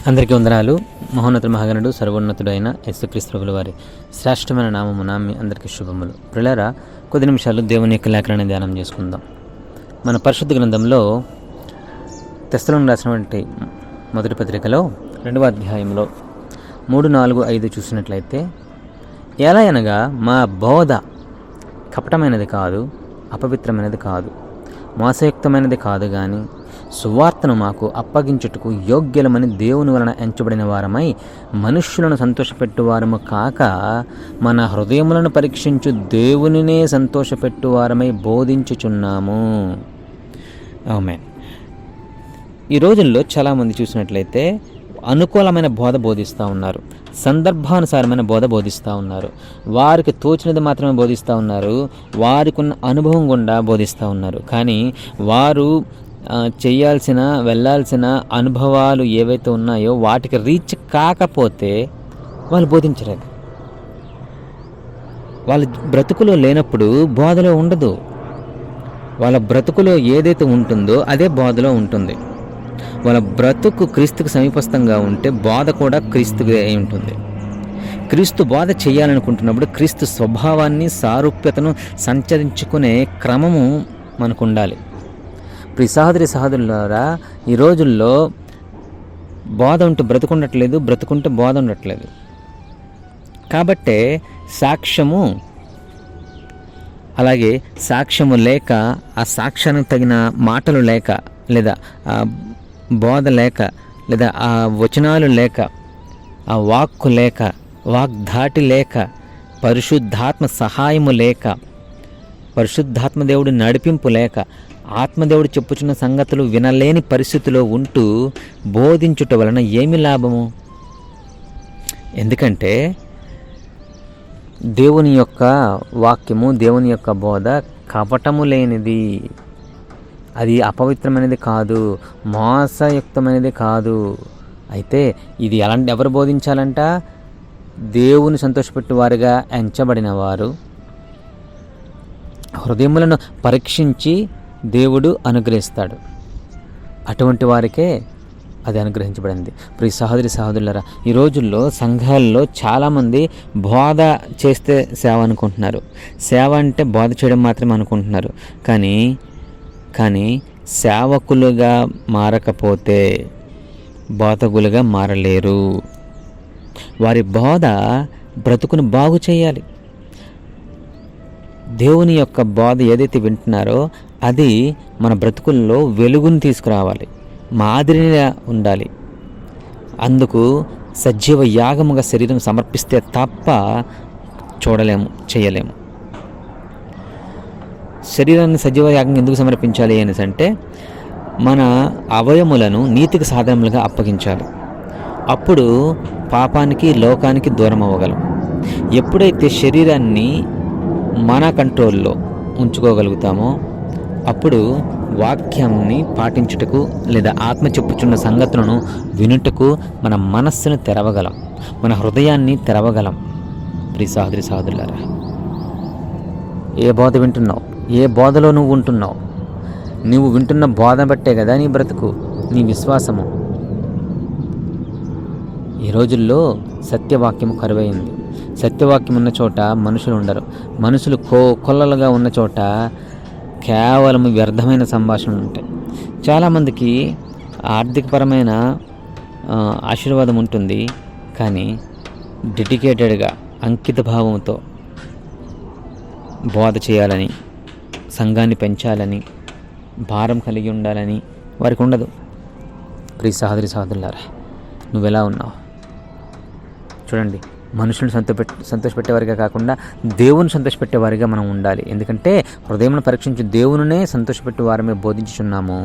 అందరికీ వందనాలు. మహోన్నత మహాగణుడు సర్వోన్నతుడైన యేసుక్రీస్తు ప్రభుల వారి శ్రేష్టమైన నామమున మీ అందరికీ శుభములు. ప్రియులారా, కొద్ది నిమిషాలు దేవుని యొక్క లేఖనాన్ని ధ్యానం చేసుకుందాం. మన పరిశుద్ధ గ్రంథంలో తెస్సలోనికి రాసినటువంటి మొదటి పత్రికలో 2వ అధ్యాయంలో 3, 4, 5 చూసినట్లయితే, ఎలా అనగా మా బోధ కపటమైనది కాదు, అపవిత్రమైనది కాదు, మోసయుక్తమైనది కాదు, కానీ సువార్తను మాకు అప్పగించుటకు యోగ్యులమని దేవుని వలన ఎంచబడిన వారమై మనుష్యులను సంతోషపెట్టువారము కాక మన హృదయములను పరీక్షించు దేవునినే సంతోషపెట్టువారమై బోధించుచున్నాము. ఆమేన్. ఈ రోజుల్లో చాలామంది చూసినట్లయితే అనుకూలమైన బోధ బోధిస్తూ ఉన్నారు, సందర్భానుసారమైన బోధ బోధిస్తూ ఉన్నారు, వారికి తోచినది మాత్రమే బోధిస్తూ ఉన్నారు, వారికి ఉన్న అనుభవం గుండా బోధిస్తూ ఉన్నారు. కానీ వారు చేయాల్సిన వెళ్ళాల్సిన అనుభవాలు ఏవైతే ఉన్నాయో వాటికి రీచ్ కాకపోతే వాళ్ళు బోధించలేదు. వాళ్ళ బ్రతుకులో లేనప్పుడు బోధలో ఉండదు. వాళ్ళ బ్రతుకులో ఏదైతే ఉంటుందో అదే బోధలో ఉంటుంది. వాళ్ళ బ్రతుకు క్రీస్తుకు సమీపస్థంగా ఉంటే బోధ కూడా క్రీస్తుగా అయి ఉంటుంది. క్రీస్తు బోధ చేయాలనుకుంటున్నప్పుడు క్రీస్తు స్వభావాన్ని, సారూప్యతను సంచరించుకునే క్రమము మనకు ఉండాలి. ప్రియ సహోదరి సహోదరులారా, ఈ రోజుల్లో బోధ ఉంటే బ్రతుకుండట్లేదు, బ్రతుకుంటే బోధ ఉండట్లేదు. కాబట్టే సాక్ష్యము, అలాగే సాక్ష్యము లేక, ఆ సాక్ష్యానికి తగిన మాటలు లేక, లేదా ఆ బోధ లేక, లేదా ఆ వచనాలు లేక, ఆ వాక్కు లేక, వాగ్ధాటి లేక, పరిశుద్ధాత్మ సహాయము లేక, పరిశుద్ధాత్మ దేవుడి నడిపింపు లేక, ఆత్మదేవుడు చెప్పుచున్న సంగతులు వినలేని పరిస్థితిలో ఉంటూ బోధించుట వలన ఏమి లాభము? ఎందుకంటే దేవుని యొక్క వాక్యము, దేవుని యొక్క బోధ కపటము లేనిది, అది అపవిత్రమైనది కాదు, మోసయుక్తమైనది కాదు. అయితే ఇది ఎవరు బోధించాలంట? దేవుని సంతోషపెట్టు వారుగా ఎంచబడిన వారు, హృదయములను పరీక్షించి దేవుడు అనుగ్రహిస్తాడు. అటువంటి వారికే అది అనుగ్రహించబడింది. ప్రియ సహోదరి సహోదరులారా, ఈ రోజుల్లో సంఘాల్లో చాలామంది బోధ చేస్తే సేవ అనుకుంటున్నారు. సేవ అంటే బోధ చేయడం మాత్రమే అనుకుంటున్నారు. కానీ సేవకులుగా మారకపోతే బోధకులుగా మారలేరు. వారి బోధ బ్రతుకును బాగు చేయాలి. దేవుని యొక్క బోధ ఏదైతే వింటున్నారో అది మన బ్రతుకుల్లో వెలుగును తీసుకురావాలి, మాదిరిగా ఉండాలి. అందుకు సజీవ యాగముగా శరీరం సమర్పిస్తే తప్ప చూడలేము, చేయలేము. శరీరాన్ని సజీవ యాగం ఎందుకు సమర్పించాలి అంటే, మన అవయములను నీతికి సాధనములుగా అప్పగించాలి. అప్పుడు పాపానికి, లోకానికి దూరం అవ్వగలం. ఎప్పుడైతే శరీరాన్ని మన కంట్రోల్లో ఉంచుకోగలుగుతామో అప్పుడు వాక్యాన్ని పాటించుటకు, లేదా ఆత్మ చెప్పుచున్న సంగతులను వినుటకు మన మనస్సును తెరవగలం, మన హృదయాన్ని తెరవగలం. ప్రియ సహోదరి సహోదరులారా, ఏ బోధ వింటున్నావు? ఏ బోధలో నువ్వు ఉంటున్నావు? నువ్వు వింటున్న బోధ బట్టే కదా నీ బ్రతుకు, నీ విశ్వాసము. ఈ రోజుల్లో సత్యవాక్యము కరువైంది. సత్యవాక్యం ఉన్న చోట మనుషులు ఉండరు. మనుషులు కొల్లలుగా ఉన్న చోట కేవలం వ్యర్థమైన సంభాషణలు ఉంటాయి. చాలామందికి ఆర్థికపరమైన ఆశీర్వాదం ఉంటుంది, కానీ డెడికేటెడ్గా, అంకిత భావంతో బోధ చేయాలని, సంఘాన్ని పెంచాలని, భారం కలిగి ఉండాలని వారికి ఉండదు. ప్రియ సహోదరి సహోదరులారా, నువ్వెలా ఉన్నావు? చూడండి, మనుషులను సంతోషపెట్టేవారిగా కాకుండా దేవుని సంతోషపెట్టేవారిగా మనం ఉండాలి. ఎందుకంటే హృదయమును పరీక్షించి దేవునినే సంతోషపెట్టే వారమే బోధించుచున్నాము.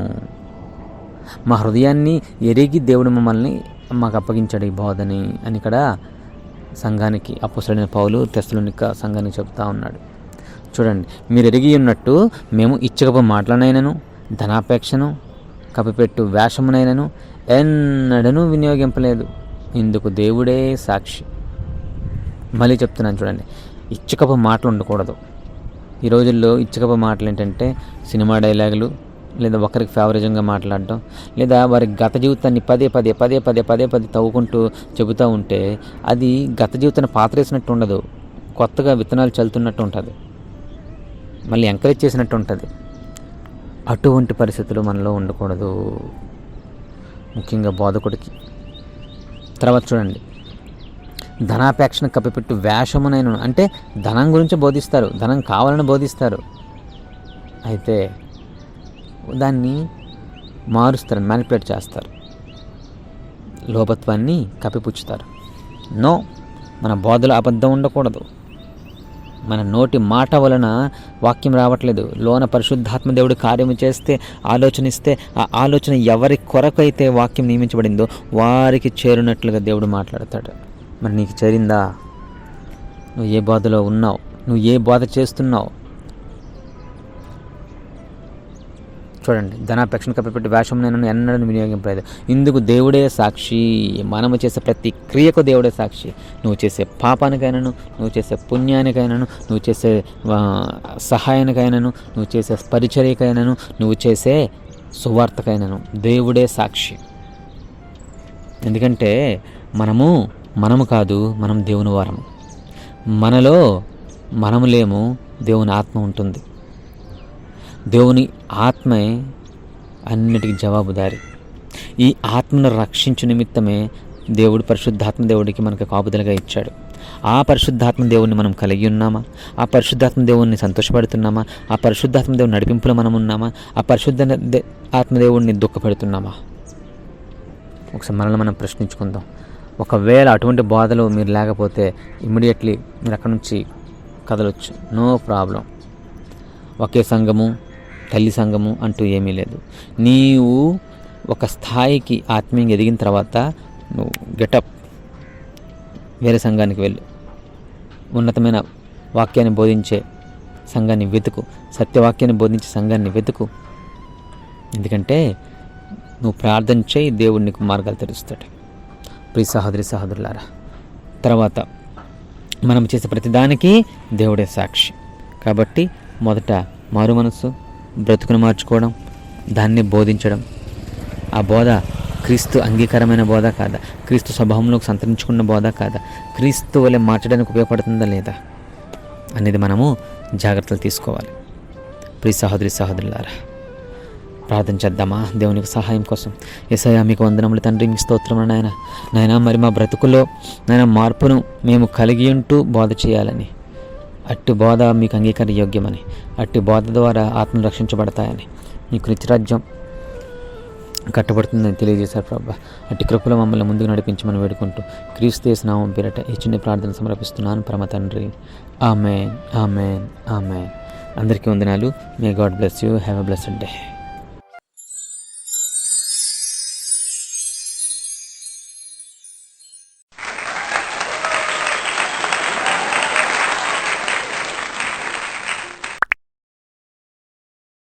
మా హృదయాన్ని ఎరిగి దేవుడు మమ్మల్ని మాకు అప్పగించాడు ఈ బోధని అని ఇక్కడ సంఘానికి, అపోస్తలుడైన పౌలు తెస్సలోనిక సంఘానికి చెప్తా ఉన్నాడు. చూడండి, మీరు ఎరిగి ఉన్నట్టు మేము ఇచ్చకపు మాటలనైనను, ధనాపేక్షను, కప్పిపెట్టు వేషమునైనను ఎన్నడనూ వినియోగింపలేదు. ఇందుకు దేవుడే సాక్షి. మళ్ళీ చెప్తున్నాను చూడండి, ఇచ్చకపు మాటలు ఉండకూడదు. ఈ రోజుల్లో ఇచ్చకపు మాటలు ఏంటంటే సినిమా డైలాగులు, లేదా ఒకరికి ఫేవరిజంగా మాట్లాడడం, లేదా వారి గత జీవితాన్ని పదే పదే పదే పదే పదే పదే తవ్వుకుంటూ చెబుతూ ఉంటే అది గత జీవితాన్ని పాతరేసినట్టు ఉండదు, కొత్తగా విత్తనాలు చల్లుతున్నట్టు ఉంటుంది, మళ్ళీ ఎంకరేజ్ చేసినట్టు ఉంటుంది. అటువంటి పరిస్థితులు మనలో ఉండకూడదు, ముఖ్యంగా బోధకుడికి. తర్వాత చూడండి, ధనాపేక్షను కప్పిపెట్టు వేషమునైన, అంటే ధనం గురించి బోధిస్తారు, ధనం కావాలని బోధిస్తారు, అయితే దాన్ని మారుస్తారు, మ్యానిపులేట్ చేస్తారు, లోపత్వాన్ని కప్పిపుచ్చుతారు. నో, మన బోధలో అబద్ధం ఉండకూడదు. మన నోటి మాట వలన వాక్యం రావట్లేదు, లోన పరిశుద్ధాత్మ దేవుడు కార్యము చేస్తే, ఆలోచన ఇస్తే, ఆ ఆలోచన ఎవరి కొరకైతే వాక్యం నియమించబడిందో వారికి చేరినట్లుగా దేవుడు మాట్లాడతాడు. మరి నీకు చేరిందా? నువ్వు ఏ బోధలో ఉన్నావు? నువ్వు ఏ బోధ చేస్తున్నావు? చూడండి, ధనాపేక్షను కప్పిపెట్టి వేషం నేను ఎన్నడూ వినియోగింపలేదు. ఇందుకు దేవుడే సాక్షి. మనము చేసే ప్రతి క్రియకు దేవుడే సాక్షి. నువ్వు చేసే పాపానికైనాను, నువ్వు చేసే పుణ్యానికైనాను, నువ్వు చేసే సహాయానికైనాను, నువ్వు చేసే పరిచర్యకైనాను, నువ్వు చేసే సువార్తకైనాను దేవుడే సాక్షి. ఎందుకంటే మనము కాదు, మనం దేవుని వారము. మనలో మనము లేము, దేవుని ఆత్మ ఉంటుంది. దేవుని ఆత్మే అన్నిటికీ జవాబుదారి. ఈ ఆత్మను రక్షించు నిమిత్తమే దేవుడు పరిశుద్ధాత్మ దేవుడికి మనకు కాపుదలుగా ఇచ్చాడు. ఆ పరిశుద్ధాత్మ దేవుడిని మనం కలిగి ఉన్నామా? ఆ పరిశుద్ధాత్మ దేవుడిని సంతోషపడుతున్నామా? ఆ పరిశుద్ధాత్మ దేవుని నడిపింపులో మనం ఉన్నామా? ఆ ఆత్మదేవుడిని దుఃఖపెడుతున్నామా? ఒకసారి మనల్ని మనం ప్రశ్నించుకుందాం. ఒకవేళ అటువంటి బాధలు మీరు లేకపోతే ఇమ్మీడియట్లీ మీరు అక్కడి నుంచి కదలొచ్చు, నో ప్రాబ్లం. ఒకే సంఘము, తల్లి సంఘము అంటూ ఏమీ లేదు. నీవు ఒక స్థాయికి ఆత్మీయంగా ఎదిగిన తర్వాత నువ్వు గెటప్, వేరే సంఘానికి వెళ్ళు, ఉన్నతమైన వాక్యాన్ని బోధించే సంఘాన్ని వెతుకు, సత్యవాక్యాన్ని బోధించే సంఘాన్ని వెతుకు. ఎందుకంటే నువ్వు ప్రార్థన చేయి, దేవుడు నీకు మార్గాలు తెరుస్తాడు. ప్రియ సహోదరి సహోదరులారా, తర్వాత మనం చేసే ప్రతిదానికి దేవుడే సాక్షి. కాబట్టి మొదట మారు మనస్సు, బ్రతుకును మార్చుకోవడం, దాన్ని బోధించడం. ఆ బోధ క్రీస్తు అంగీకారమైన బోధ కాదా? క్రీస్తు స్వభావంలోకి సంతరించుకున్న బోధ కాదా? క్రీస్తు వలె మార్చడానికి ఉపయోగపడుతుందా లేదా అనేది మనము జాగ్రత్తలు తీసుకోవాలి. ప్రియ సహోదరి సహోదరులారా, ప్రార్థన చేద్దామా దేవునికి సహాయం కోసం. యేసయ్యా, మీకు వందనములు తండ్రి, మీ స్తోత్రములు నాయన. మరి మా బ్రతుకుల్లో నాయన మార్పును మేము కలిగి ఉంటూ బోధ చేయాలని, అట్టి బోధ మీకు అంగీకార యోగ్యమని, అట్టి బోధ ద్వారా ఆత్మను రక్షించబడతాయని, మీకు నిత్యరాజ్యం కట్టబడుతుందని తెలియజేశారు ప్రభా. అట్టి కృపలో మమ్మల్ని ముందుకు నడిపించమని వేడుకుంటూ క్రీస్తు యేసు నామం పేరట ఈ చిన్న ప్రార్థన సమర్పిస్తున్నాను పరమ తండ్రి. ఆమేన్, ఆమేన్, ఆమేన్. అందరికీ వందనాలు. May God bless you. Have a blessed day.